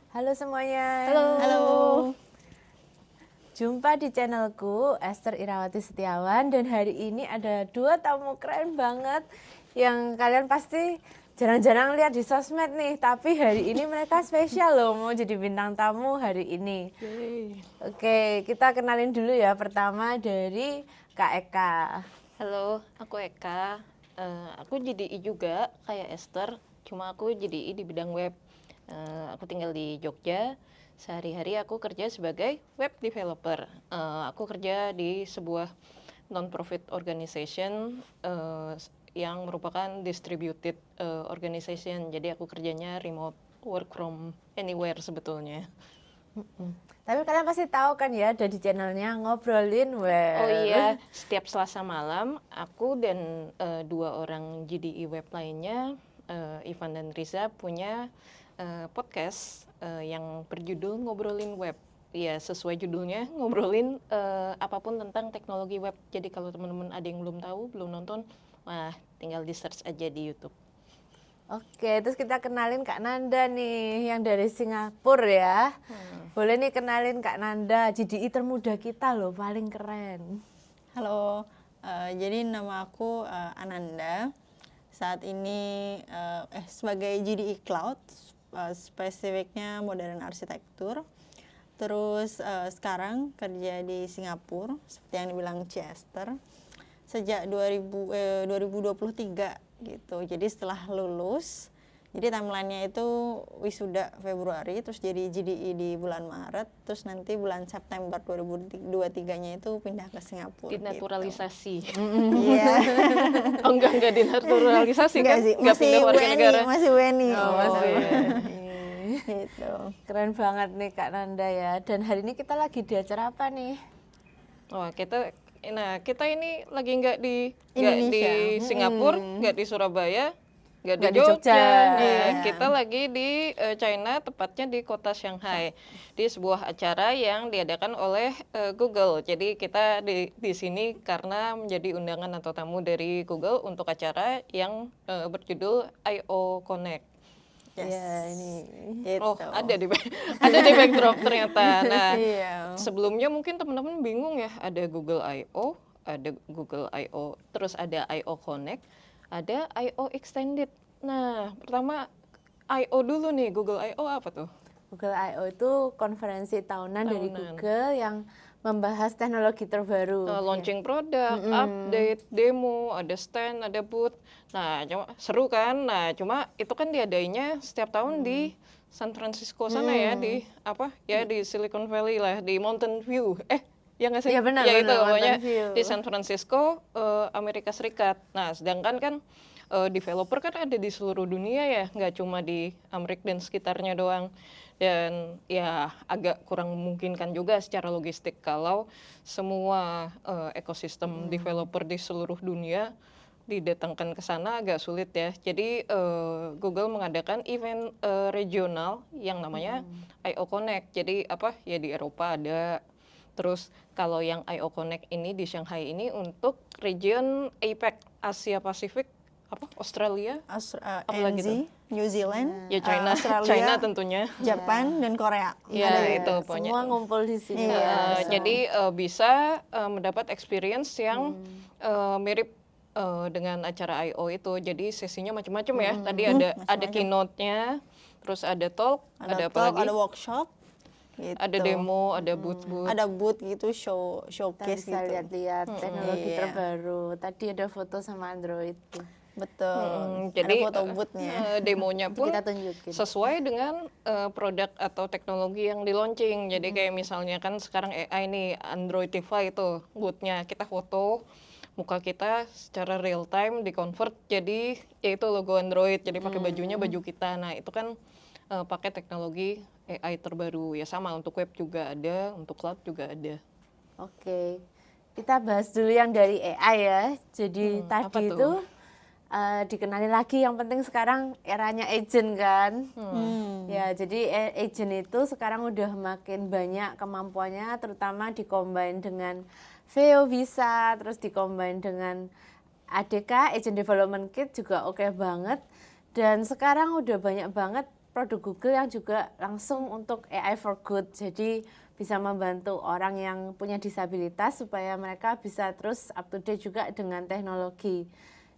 Halo semuanya. Halo. Halo. Jumpa di channelku Esther Irawati Setiawan dan hari ini ada dua tamu keren banget yang kalian pasti jarang-jarang lihat di sosmed nih, tapi hari ini mereka spesial loh mau jadi bintang tamu hari ini. Yeay. Oke, kita kenalin dulu ya. Pertama dari Kak Eka. Halo, aku Eka. Aku JDI juga kayak Esther, cuma aku JDI di bidang web. Aku tinggal di Jogja. Sehari-hari aku kerja sebagai web developer. Aku kerja di sebuah non-profit organization yang merupakan distributed organization. Jadi aku kerjanya remote work from anywhere sebetulnya. Tapi kalian pasti tahu kan ya, ada di channelnya Ngobrolin Web. Oh iya, setiap Selasa malam aku dan dua orang JDI web lainnya, Ivan dan Riza punya podcast yang berjudul Ngobrolin Web. Ya, sesuai judulnya, ngobrolin apapun tentang teknologi web. Jadi kalau teman-teman ada yang belum tahu, belum nonton, wah tinggal di search aja di YouTube. Oke, terus kita kenalin Kak Nanda nih, yang dari Singapura ya. Boleh nih kenalin Kak Nanda, JDI termuda kita loh, paling keren. Halo, jadi nama aku Ananda. Saat ini sebagai JDI Cloud, spesifiknya modern arsitektur. Terus sekarang kerja di Singapura, seperti yang dibilang Chester, sejak 2023 gitu. Jadi setelah lulus, jadi timelinenya itu wisuda Februari, terus jadi JDI di bulan Maret, terus nanti bulan September 2023-nya itu pindah ke Singapura. Dinaturalisasi. Iya. Oh enggak dinaturalisasi kan? Sih, Enggak pindah warga negara. masih WNI. Oh, masih. Gitu. Keren banget nih Kak Nanda ya. Dan hari ini kita lagi di acara apa nih? Oh, kita ini lagi nggak di Indonesia. Singapura, nggak di Surabaya, nggak di Nggak di Jogja. Jogja. Nah, Iya. kita lagi di China, tepatnya di kota Shanghai, di sebuah acara yang diadakan oleh Google. Jadi kita di sini karena menjadi undangan atau tamu dari Google untuk acara yang berjudul I/O Connect. Yes. Ya, ini. Gitu. Oh, ada di backdrop ternyata. Nah, Iya. sebelumnya mungkin teman-teman bingung ya, ada Google I/O, ada Google I/O, terus ada I/O Connect, ada I/O Extended. Nah, pertama I/O dulu nih, Google I/O apa tuh? Google I/O itu konferensi tahunan dari Tahunan. Google yang membahas teknologi terbaru. Launching produk, update, demo, ada stand, ada booth. Nah, seru kan? Nah, cuma itu kan diadainya setiap tahun di San Francisco sana ya, di di Silicon Valley lah, di Mountain View. Ya nggak sih? Iya, benar, ya benar, itu pokoknya Mountain View. di San Francisco, Amerika Serikat. Nah, sedangkan kan developer kan ada di seluruh dunia ya, nggak cuma di Amerika dan sekitarnya doang. Dan ya agak kurang memungkinkan juga secara logistik kalau semua ekosistem developer di seluruh dunia didatangkan ke sana, agak sulit ya. Jadi Google mengadakan event regional yang namanya I/O Connect. Jadi ya di Eropa ada. Terus kalau yang I/O Connect ini di Shanghai ini untuk region APEC, Asia Pasifik, Australia, apalagi tuh? NZ, New Zealand, Ya China, Australia, China tentunya. Jepang, dan Korea. Ya Ada itu pokoknya. semua ngumpul di sini. Iya. Jadi bisa mendapat experience yang mirip dengan acara I/O itu. Jadi sesinya macam-macam ya. Tadi ada macam-macam. keynote-nya, terus ada talk, ada apa talk, lagi? ada workshop, gitu. Ada demo, ada booth-booth. Ada booth gitu, Kita showcase bisa gitu. lihat-lihat teknologi Iya. terbaru. Tadi ada foto sama Android tuh. Betul. Jadi ada foto boothnya. demonya pun Kita tunjukin. sesuai dengan produk atau teknologi yang di launching. Jadi kayak misalnya kan sekarang AI nih, Android TV itu boothnya, kita foto muka kita secara real time di-convert jadi yaitu logo Android, jadi pakai bajunya baju kita. Nah itu kan pakai teknologi AI terbaru. Ya sama untuk web juga ada, untuk cloud juga ada. Oke, kita bahas dulu yang dari AI ya. Jadi apa tadi tuh? itu dikenali lagi, yang penting sekarang eranya agent kan. Ya, jadi agent itu sekarang udah makin banyak kemampuannya, terutama dikombin dengan VO bisa, terus dikombin dengan ADK, Agent Development Kit juga oke banget. Dan sekarang udah banyak banget produk Google yang juga langsung untuk AI for good. Jadi bisa membantu orang yang punya disabilitas supaya mereka bisa terus up to date juga dengan teknologi.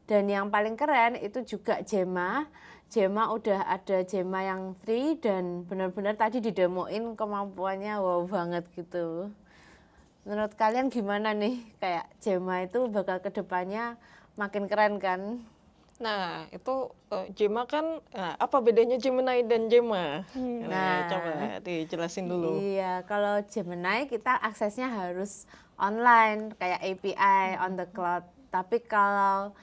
Dan yang paling keren itu juga Gemma. Gemma udah ada Gemma yang free dan benar-benar tadi didemoin kemampuannya wow banget gitu. Menurut kalian gimana nih? Kayak Gemma itu bakal kedepannya makin keren kan? Nah, itu Gemma kan, nah, apa bedanya Gemini dan Gemma? Nah, Nah, coba dijelasin dulu. iya, kalau Gemini kita aksesnya harus online kayak API on the cloud. Tapi kalau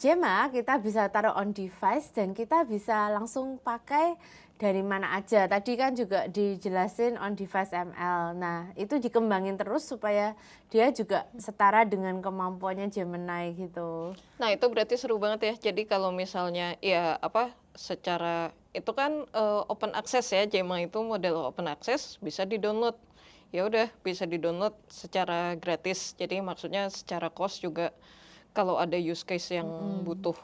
Gemma kita bisa taruh on device dan kita bisa langsung pakai dari mana aja. Tadi kan juga dijelasin on device ML. Nah, itu dikembangin terus supaya dia juga setara dengan kemampuannya Gemini gitu. Nah, itu berarti seru banget ya. Jadi kalau misalnya ya apa secara itu kan open access ya, Gemma itu model open access, bisa di-download. Ya udah, bisa di-download secara gratis. Jadi maksudnya secara cost juga kalau ada use case yang butuh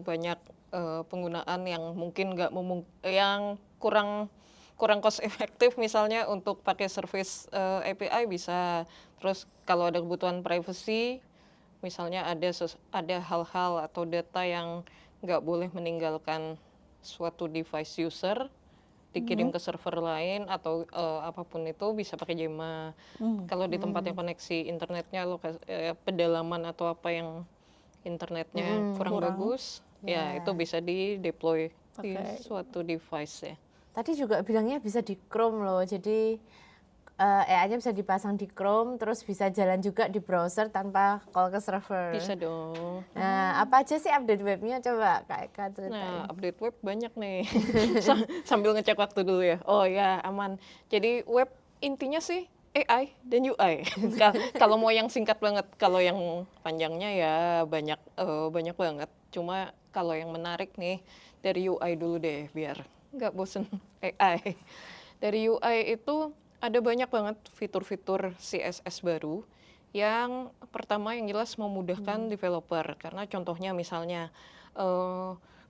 banyak penggunaan yang mungkin nggak yang kurang cost efektif misalnya untuk pakai service API bisa. Terus kalau ada kebutuhan privacy, misalnya ada hal-hal atau data yang nggak boleh meninggalkan suatu device user, dikirim ke server lain atau apapun itu bisa pakai Gemma. Kalau di tempat yang koneksi internetnya pedalaman atau apa yang internetnya kurang bagus, ya itu bisa di-deploy di suatu device ya. Tadi juga bilangnya bisa di Chrome loh, jadi AI-nya bisa dipasang di Chrome, terus bisa jalan juga di browser tanpa call ke server. Bisa dong. Nah, apa aja sih update webnya? Coba Kak Eka ceritain. Nah, update web banyak nih. Sambil ngecek waktu dulu ya. Oh ya, aman. Jadi web intinya sih AI dan UI. Kalau mau yang singkat banget, kalau yang panjangnya ya banyak banget. Cuma kalau yang menarik nih dari UI dulu deh, biar nggak bosen AI. Dari UI itu ada banyak banget fitur-fitur CSS baru yang pertama yang jelas memudahkan developer. Karena contohnya misalnya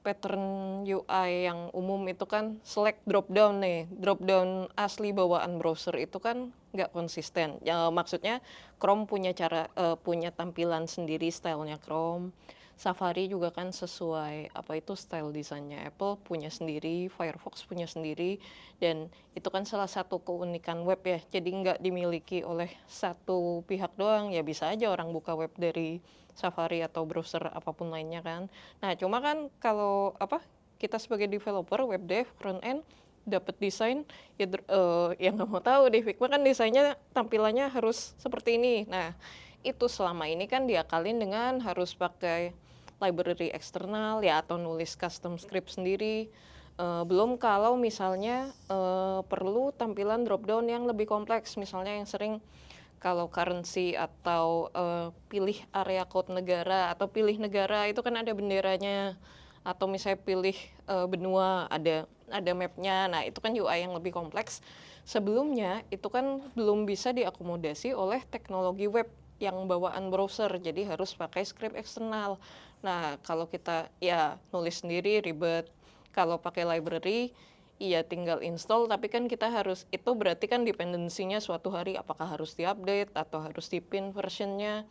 pattern UI yang umum itu kan select drop down nih, drop down asli bawaan browser itu kan nggak konsisten. Ya, maksudnya Chrome punya tampilan sendiri, stylenya Chrome. Safari juga kan sesuai apa itu style desainnya Apple punya sendiri, Firefox punya sendiri, dan itu kan salah satu keunikan web ya. Jadi nggak dimiliki oleh satu pihak doang, ya bisa aja orang buka web dari Safari atau browser apapun lainnya kan. Nah, cuma kan kalau kita sebagai developer web dev front end dapat desain ya yang nggak mau tahu deh Figma kan desainnya tampilannya harus seperti ini. Nah, itu selama ini kan diakalin dengan harus pakai library eksternal ya atau nulis custom script sendiri. Belum kalau misalnya perlu tampilan drop down yang lebih kompleks, misalnya yang sering kalau currency atau pilih area code negara atau pilih negara itu kan ada benderanya, atau misalnya pilih benua ada mapnya. Nah, itu kan UI yang lebih kompleks. Sebelumnya itu kan belum bisa diakomodasi oleh teknologi web yang bawaan browser, jadi harus pakai script eksternal. Nah, kalau kita ya nulis sendiri ribet. Kalau pakai library iya tinggal install, tapi kan kita harus, itu berarti kan dependensinya suatu hari apakah harus diupdate atau harus dipin versionnya.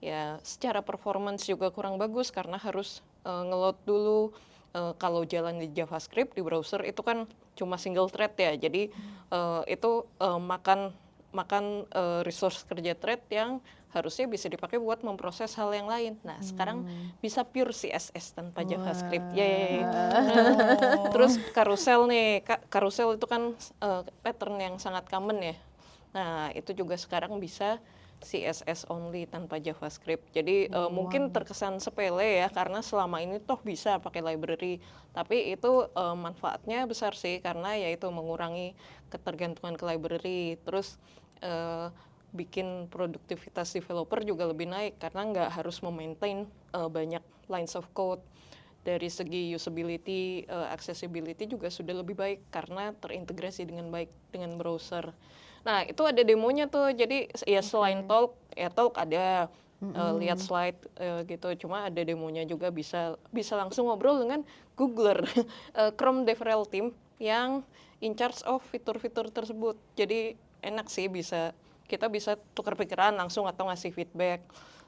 Ya secara performance juga kurang bagus karena harus ngeload dulu. Kalau jalan di JavaScript di browser itu kan cuma single thread ya, jadi itu makan resource kerja thread yang harusnya bisa dipakai buat memproses hal yang lain. Nah, sekarang bisa pure CSS tanpa JavaScript. Yeay. Terus carousel nih, carousel itu kan pattern yang sangat common ya. Nah, itu juga sekarang bisa CSS only tanpa JavaScript. Jadi mungkin terkesan sepele ya karena selama ini toh bisa pakai library, tapi itu manfaatnya besar sih karena yaitu mengurangi ketergantungan ke library. Terus bikin produktivitas developer juga lebih naik karena nggak harus memaintain banyak lines of code. Dari segi usability, accessibility juga sudah lebih baik karena terintegrasi dengan baik dengan browser. Nah, itu ada demonya tuh. Jadi ya selain talk ada lihat slide gitu. Cuma ada demonya juga bisa langsung ngobrol dengan Googler. Chrome DevRel Team yang in charge of fitur-fitur tersebut. Jadi enak sih, kita bisa tukar pikiran langsung atau ngasih feedback.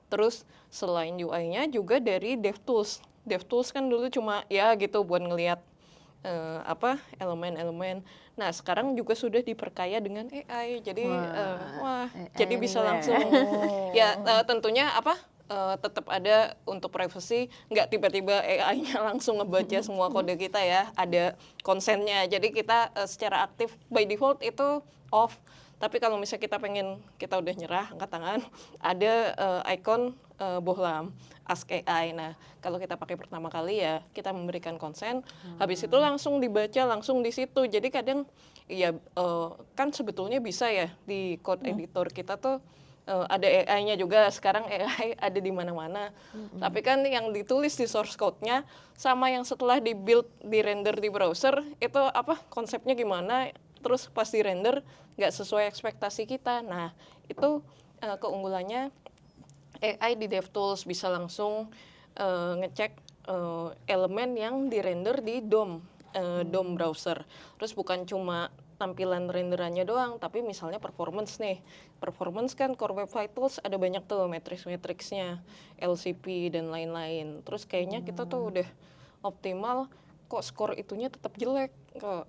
Terus selain UI-nya juga dari DevTools. DevTools kan dulu cuma ya gitu buat ngelihat elemen-elemen. Nah sekarang juga sudah diperkaya dengan AI. Jadi jadi bisa langsung ya tentunya tetap ada untuk privacy, nggak tiba-tiba AI-nya langsung ngebaca semua kode kita ya, ada konsennya. Jadi kita secara aktif by default itu off. Tapi kalau misalnya kita udah nyerah, angkat tangan, ada icon bohlam, ask AI. Nah, kalau kita pakai pertama kali ya kita memberikan konsen, habis itu langsung dibaca langsung di situ. Jadi kadang ya kan sebetulnya bisa ya di code editor kita tuh ada AI-nya juga. Sekarang AI ada di mana-mana. Tapi kan yang ditulis di source code-nya sama yang setelah di-build, di-render di browser itu konsepnya gimana, terus pas di-render nggak sesuai ekspektasi kita. Nah, itu keunggulannya AI di DevTools bisa langsung ngecek elemen yang di-render di DOM browser. Terus bukan cuma tampilan renderannya doang, tapi misalnya performance nih. Performance kan Core Web Vitals ada banyak tuh matriks-matriksnya, LCP dan lain-lain. Terus kayaknya kita tuh udah optimal, kok skor itunya tetap jelek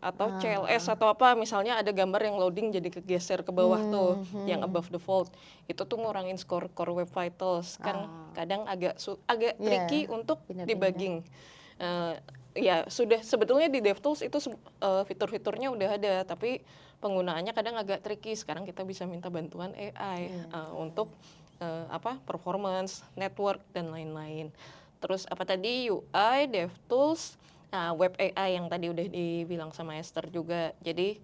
atau CLS atau apa, misalnya ada gambar yang loading jadi kegeser ke bawah tuh yang above default, itu tuh ngurangin skor Core Web Vitals kan. Kadang agak tricky untuk debugging. Ya sudah, sebetulnya di DevTools itu fitur-fiturnya udah ada, tapi penggunaannya kadang agak tricky. Sekarang kita bisa minta bantuan AI untuk performance, network dan lain-lain. Terus tadi UI, DevTools, Web AI yang tadi udah dibilang sama Esther juga. Jadi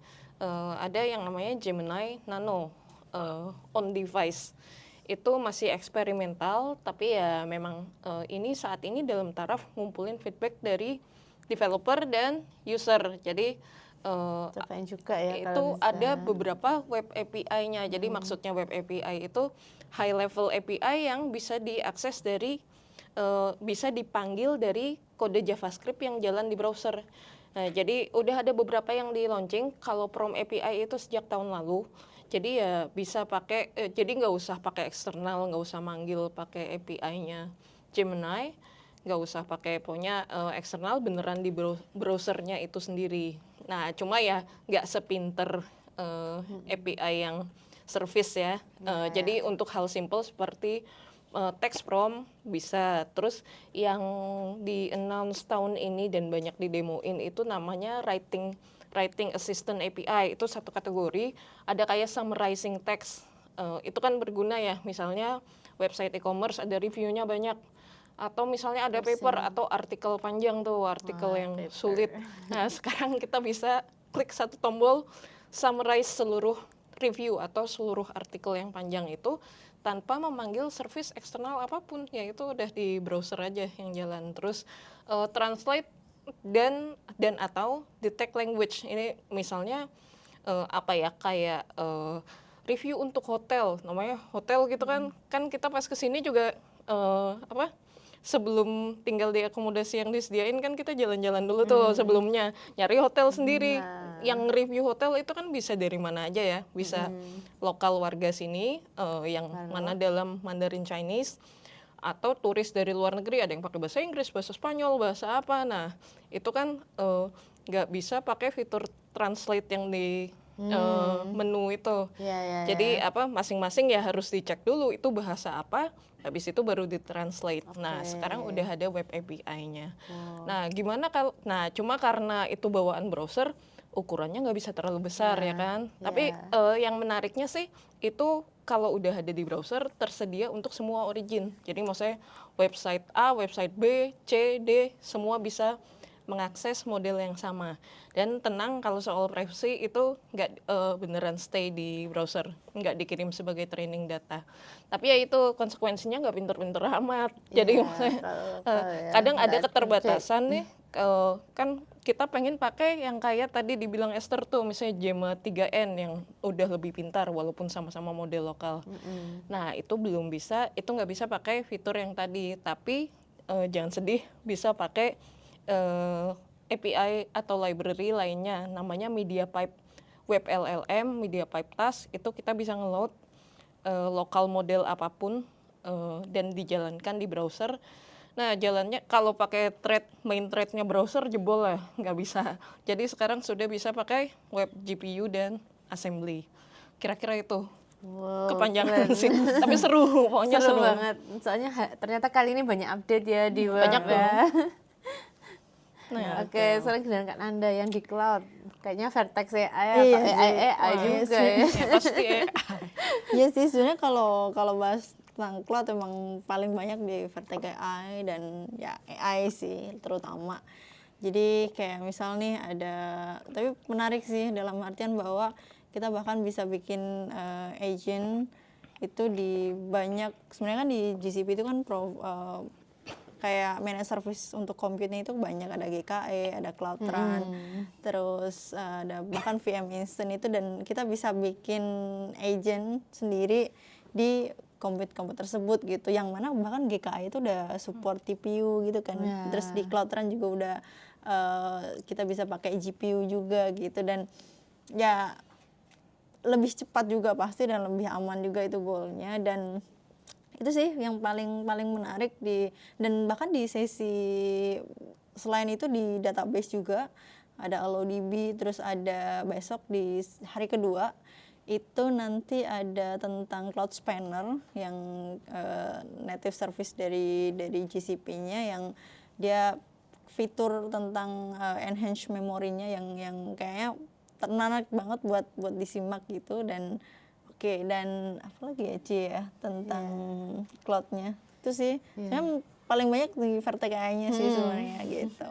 ada yang namanya Gemini Nano on device. Itu masih eksperimental, tapi ya memang ini saat ini dalam taraf ngumpulin feedback dari developer dan user. Jadi juga ya, itu ada beberapa web API-nya. Jadi maksudnya web API itu high level API yang bisa diakses dari bisa dipanggil dari kode JavaScript yang jalan di browser. Nah, jadi udah ada beberapa yang di launching. Kalau Prom API itu sejak tahun lalu. Jadi ya bisa pakai, jadi nggak usah pakai eksternal, nggak usah manggil pakai API-nya Gemini, nggak usah pakai eksternal, beneran di browsernya itu sendiri. Nah, cuma ya nggak sepinter API yang service ya. Jadi untuk hal simple seperti text prompt bisa. Terus yang di announce tahun ini dan banyak didemoin itu namanya writing assistant API. Itu satu kategori, ada kayak summarizing text. Itu kan berguna ya, misalnya website e-commerce ada reviewnya banyak, atau misalnya ada paper atau artikel panjang tuh, artikel yang sulit. Nah, sekarang kita bisa klik satu tombol summarize seluruh review atau seluruh artikel yang panjang itu tanpa memanggil service eksternal apapun, yaitu udah di browser aja yang jalan. Terus translate dan atau detect language. Ini misalnya kayak review untuk hotel, namanya hotel gitu kan. Kan kita pas kesini juga sebelum tinggal di akomodasi yang disediain kan kita jalan-jalan dulu tuh sebelumnya, nyari hotel sendiri. Yang review hotel itu kan bisa dari mana aja ya, bisa lokal warga sini yang mana dalam Mandarin Chinese, atau turis dari luar negeri, ada yang pakai bahasa Inggris, bahasa Spanyol, bahasa apa. Nah itu kan nggak bisa pakai fitur translate yang di menu itu. Jadi masing-masing ya harus dicek dulu itu bahasa apa, habis itu baru ditranslate. Nah sekarang udah ada web API-nya. Nah gimana kalau, cuma karena itu bawaan browser, ukurannya nggak bisa terlalu besar ya kan. Tapi yang menariknya sih itu kalau udah ada di browser tersedia untuk semua origin. Jadi maksudnya website A, website B, C, D semua bisa mengakses model yang sama. Dan tenang, kalau soal privacy itu nggak beneran stay di browser, nggak dikirim sebagai training data. Tapi ya itu konsekuensinya nggak pinter-pinter amat. Jadi maksudnya kadang ada keterbatasan nih. Kan kita pengen pakai yang kayak tadi dibilang Esther tuh, misalnya Gemma 3N yang udah lebih pintar walaupun sama-sama model lokal. Nah itu belum bisa, itu nggak bisa pakai fitur yang tadi. Tapi jangan sedih, bisa pakai API atau library lainnya, namanya MediaPipe Web LLM, MediaPipe Task, itu kita bisa nge-load lokal model apapun dan dijalankan di browser. Nah, jalannya kalau pakai main thread-nya browser jebol lah, nggak bisa. Jadi sekarang sudah bisa pakai web GPU dan assembly. Kira-kira itu. Wow, Kepanjangan keren. sih, tapi seru, pokoknya Seru seru. banget. Soalnya ternyata kali ini banyak update ya di web. Banyak dong. ya. Nah, Oke, sekarang giliran Anda yang di cloud. Kayaknya Vertex AI Iya atau sih. AI Wah, iya juga sih. ya. ya pasti ya. Iya sih, sebenarnya kalau bahas tentang cloud emang paling banyak di Vertex AI dan ya AI sih terutama. Jadi kayak misal nih ada, tapi menarik sih dalam artian bahwa kita bahkan bisa bikin agent itu di banyak, sebenarnya kan di GCP itu kan kayak managed service untuk compute-nya itu banyak, ada GKE, ada Cloud Run, terus ada bahkan VM Instant itu, dan kita bisa bikin agent sendiri di compute tersebut gitu, yang mana bahkan GKE itu udah support TPU gitu kan. Ya. Terus di Cloud Run juga udah kita bisa pakai GPU juga gitu, dan ya lebih cepat juga pasti dan lebih aman juga, itu goalnya. Dan itu sih yang paling menarik dan bahkan di sesi selain itu di database juga ada AlloDB, terus ada besok di hari kedua itu nanti ada tentang Cloud Spanner yang native service dari GCP-nya, yang dia fitur tentang enhanced memorinya yang kayaknya menarik banget buat disimak gitu. Dan oke, dan apa lagi ya Ci ya tentang cloud-nya itu sih. Saya paling banyak di Vertex AI-nya sih sebenarnya gitu.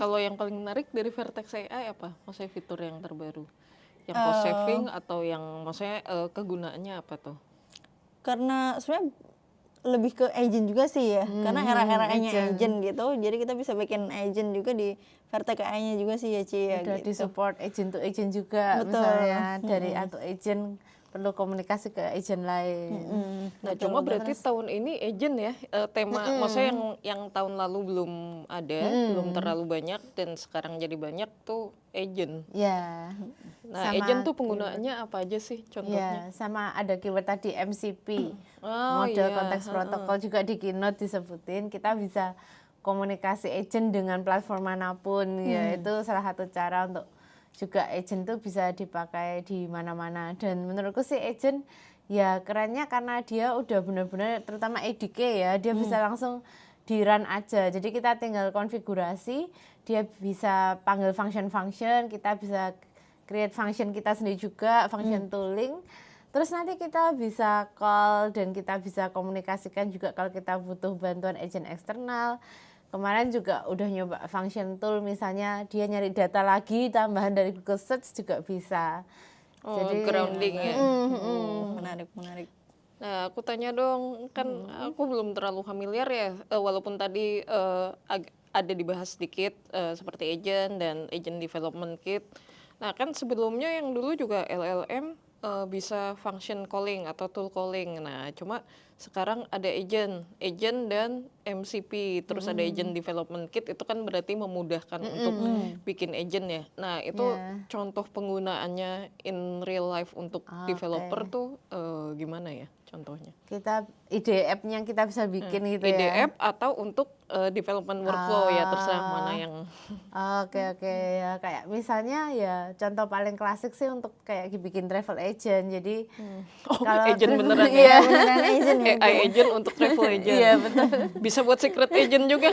Kalau yang paling menarik dari Vertex AI apa? Maksudnya fitur yang terbaru? Yang cost saving atau yang maksudnya kegunaannya apa tuh? Karena sebenarnya lebih ke agent juga sih ya, karena era-eranya agent gitu, jadi kita bisa bikin agent juga di Vertex AI-nya juga sih ya Ci ya. Udah Gitu. di support agent to agent juga. Betul. Misalnya dari atau agent perlu komunikasi ke agent lain. Nah, cuma berarti tahun ini agent ya, tema maksudnya yang tahun lalu belum ada, belum terlalu banyak, dan sekarang jadi banyak tuh agent. Ya. Nah, Sama agent tuh penggunaannya apa aja sih contohnya? Ya, sama ada keyword tadi MCP, Oh, model iya, konteks protokol juga di keynote disebutin. Kita bisa komunikasi agent dengan platform manapun, ya itu salah satu cara untuk juga agent tuh bisa dipakai di mana-mana. Dan menurutku sih agent ya kerennya karena dia udah benar-benar, terutama ADK ya, dia bisa langsung di run aja. Jadi kita tinggal konfigurasi, dia bisa panggil function-function, kita bisa create function kita sendiri juga, function tooling. Terus nanti kita bisa call dan kita bisa komunikasikan juga kalau kita butuh bantuan agent eksternal. Kemarin juga udah nyoba function tool, misalnya dia nyari data lagi tambahan dari Google Search juga bisa. Oh, Jadi grounding ya. Menarik. Nah, aku tanya dong, kan aku belum terlalu familiar ya, walaupun tadi ada dibahas sedikit seperti agent dan agent development kit. Nah, kan sebelumnya yang dulu juga LLM bisa function calling atau tool calling. Nah, cuma sekarang ada agent dan MCP, terus ada agent development kit, itu kan berarti memudahkan untuk bikin agent ya. Nah, itu contoh penggunaannya in real life untuk developer tuh gimana ya contohnya? kita ide app-nya kita bisa bikin gitu Ide ya. app atau untuk development workflow ya, terserah mana yang Oke ya, kayak misalnya ya contoh paling klasik sih untuk kayak bikin travel agent. Jadi agent beneran iya, ya. Beneran agent ya. AI agent untuk travel agent. Iya betul. Bisa buat secret agent juga.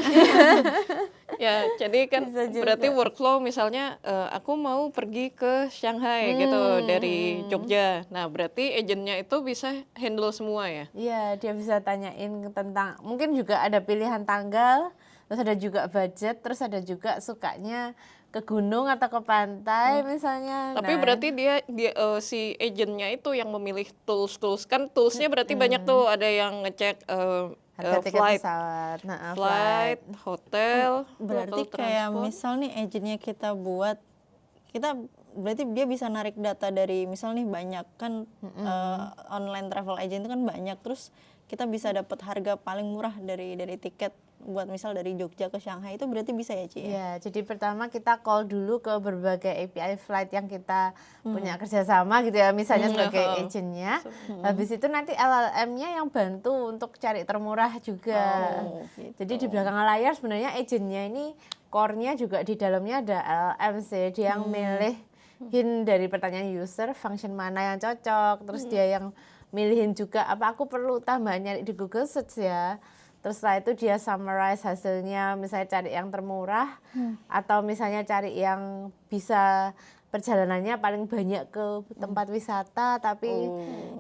Ya, jadi kan Bisa juga. berarti workflow misalnya aku mau pergi ke Shanghai gitu dari Jogja. Nah, berarti agentnya itu bisa handle semua ya. Iya, dia bisa tanyain tentang, mungkin juga ada pilihan tanggal, terus ada juga budget, terus ada juga sukanya ke gunung atau ke pantai misalnya. Tapi Nah, berarti dia si agentnya itu yang memilih tools kan toolsnya berarti banyak tuh, ada yang ngecek Iya, harga tiket flight, pesawat, flight, hotel, Berarti local kayak transport. misal nih agentnya kita buat, kita berarti dia bisa narik data dari misal nih banyak kan online travel agent itu kan banyak, terus kita bisa dapat harga paling murah dari tiket buat misal dari Jogja ke Shanghai, itu berarti bisa ya Ci? Ya, jadi pertama kita call dulu ke berbagai API flight yang kita punya kerjasama gitu ya, misalnya sebagai agentnya. Habis itu nanti LLM-nya yang bantu untuk cari termurah juga. Gitu. Jadi di belakang layar sebenarnya agentnya ini core-nya juga di dalamnya ada LLM sih, dia yang milihin dari pertanyaan user function mana yang cocok, terus dia yang milihin juga apa aku perlu tambahan nyari di Google Search ya. Terus setelah itu dia summarize hasilnya, misalnya cari yang termurah atau misalnya cari yang bisa perjalanannya paling banyak ke tempat wisata, tapi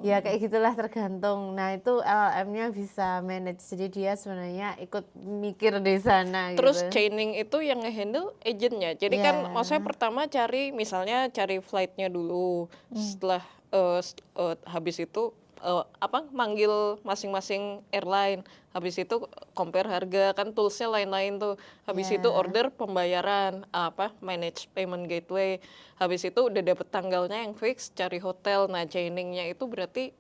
ya kayak gitulah tergantung. Nah itu LLM-nya bisa manage, jadi dia sebenarnya ikut mikir di sana. Terus gitu. chaining itu yang nge-handle agentnya. Jadi kan maksudnya pertama misalnya cari flightnya dulu. Setelah habis itu manggil masing-masing airline. Habis itu compare harga, kan toolsnya lain-lain tuh. Habis itu order pembayaran, manage payment gateway. Habis itu udah dapet tanggalnya yang fix, cari hotel. Nah chainingnya itu berarti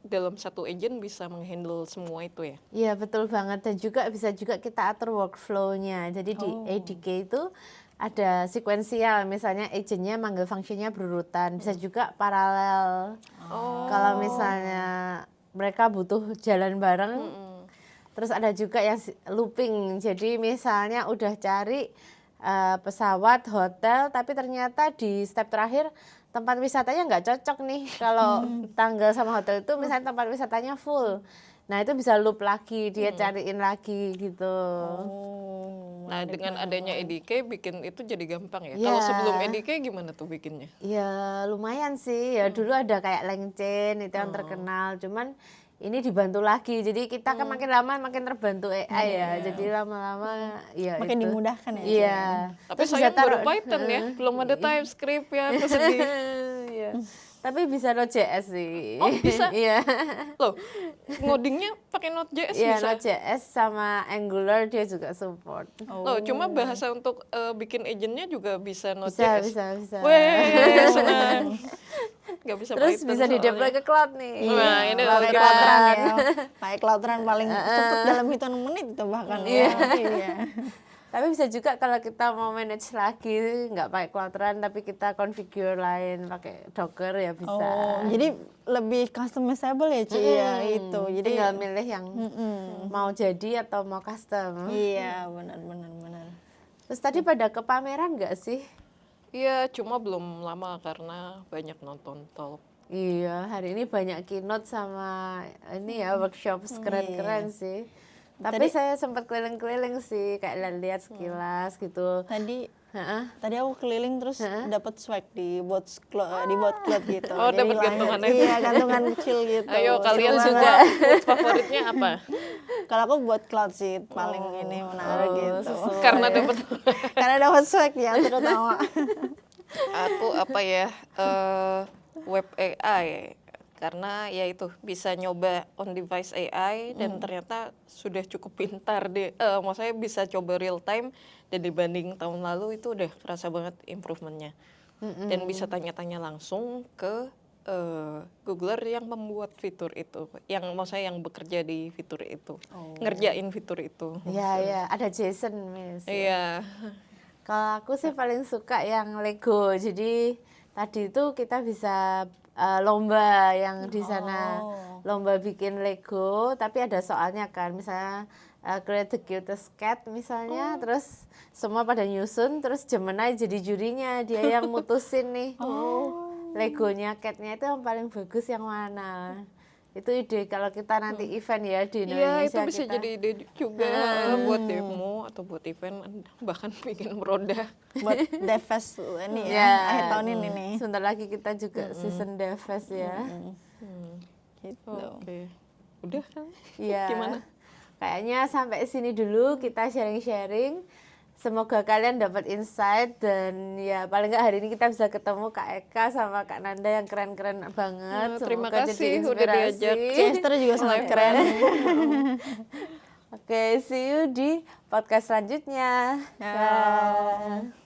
dalam satu agent bisa menghandle semua itu ya? Iya betul banget, dan juga bisa juga kita atur workflow-nya. Jadi di ADK itu ada sekuensial, misalnya agentnya manggil fungsinya berurutan, bisa juga paralel. Kalau misalnya mereka butuh jalan bareng, terus ada juga yang looping. Jadi misalnya udah cari pesawat, hotel, tapi ternyata di step terakhir tempat wisatanya nggak cocok nih. Kalau tanggal sama hotel itu misalnya tempat wisatanya full. Nah itu bisa loop lagi, dia cariin lagi gitu. Nah dengan adanya EDK bikin itu jadi gampang ya? Kalau sebelum EDK gimana tuh bikinnya? Ya lumayan sih, ya dulu ada kayak LangChain itu yang terkenal, cuman ini dibantu lagi, jadi kita kan makin lama makin terbantu AI ya, jadi lama-lama ya makin itu. dimudahkan ya. Iya. Tapi Terus saya bisa taruh- baru Python ya, belum ada TypeScript ya, aku sedih. Iya. Tapi bisa Node.js sih. Oh, bisa? Iya. Loh, ngodingnya pakai Node.js Iya, bisa? Node.js sama Angular dia juga support. Loh, cuma bahasa untuk bikin agentnya juga bisa Bisa, Node.js? bisa. Weh, senang. Gak bisa Terus Python bisa di deploy soalnya. ke cloud nih. Wah, ini Pakai lebih Cloudrun ya. Pakai Cloudrun paling cepet dalam hitungan menit itu bahkan ya. Iya. Tapi bisa juga kalau kita mau manage lagi nggak pakai Cloudrun tapi kita configure lain pakai Docker ya bisa. Oh, jadi lebih customizable ya Ci ya itu. Jadi Tinggal milih yang mau jadi atau mau custom. iya benar. Terus tadi pada ke pameran nggak sih? Iya, cuma belum lama karena banyak nonton talk. Iya, hari ini banyak keynote sama ini ya workshop keren-keren sih. Tapi saya sempat keliling-keliling sih, kayak lihat sekilas gitu. Tadi Heeh. tadi aku keliling terus dapat swag di bot club gitu. Oh, Jadi dapat gantungannya. Iya, gantungan kecil gitu. Ayo kalian Seru juga banget. food favoritnya apa? Kalau aku buat cloud sih paling ini menarik gitu. Karena dapat Karena dapat swag ya terutama. aku apa ya? Web AI. Karena ya itu bisa nyoba on device AI dan ternyata sudah cukup pintar deh. Maksudnya bisa coba real time dan dibanding tahun lalu itu udah kerasa banget improvementnya. Dan bisa tanya-tanya langsung ke Googler yang membuat fitur itu, yang maksudnya yang bekerja di fitur itu, ngerjain fitur itu. Iya, ada Jason, Miss. Iya. Kalau aku sih paling suka yang Lego. Jadi tadi itu kita bisa lomba yang di sana, lomba bikin Lego, tapi ada soalnya kan, misalnya create the cutest cat misalnya, terus semua pada nyusun, terus Gemini jadi jurinya, dia yang mutusin nih, Legonya catnya itu yang paling bagus yang mana. Itu ide kalau kita nanti event ya di Iya, Indonesia. itu bisa kita. jadi ide juga buat demo atau buat event, bahkan bikin roda. Buat Devfest ini ya, Ya, akhir tahun ini nih. sebentar lagi kita juga season Devfest ya. Gitu. Oke. Udah kan? Iya. Gimana? Kayaknya sampai sini dulu kita sharing-sharing. Semoga kalian dapat insight dan ya paling nggak hari ini kita bisa ketemu Kak Eka sama Kak Nanda yang keren-keren banget. Terima Semoga kasih jadi udah diajak. inspirasi. Chester juga sangat keren. Oke, see you di podcast selanjutnya. Ya. Dah.